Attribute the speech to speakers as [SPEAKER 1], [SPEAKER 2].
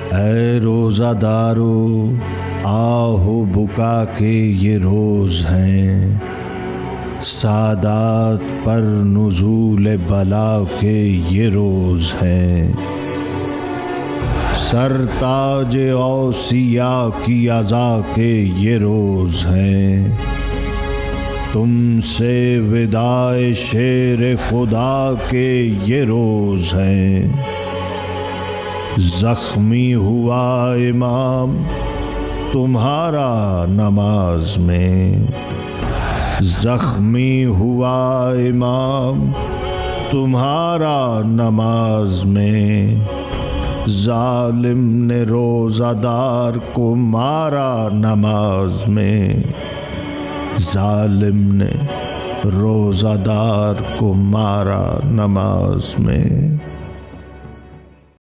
[SPEAKER 1] ऐ रोज़ादारो आहो बुका के ये रोज़ हैं, सादात पर नुज़ूल बला के ये रोज़ हैं। सरताज औसिया की अज़ा के ये रोज़ हैं, तुमसे विदाए शेर खुदा के ये रोज़ हैं। ज़ख्मी हुआ इमाम तुम्हारा नमाज में, ज़ख्मी हुआ इमाम तुम्हारा नमाज में। ज़ालिम ने रोज़ादार को मारा नमाज में, ज़ालिम ने रोज़ादार को मारा नमाज में।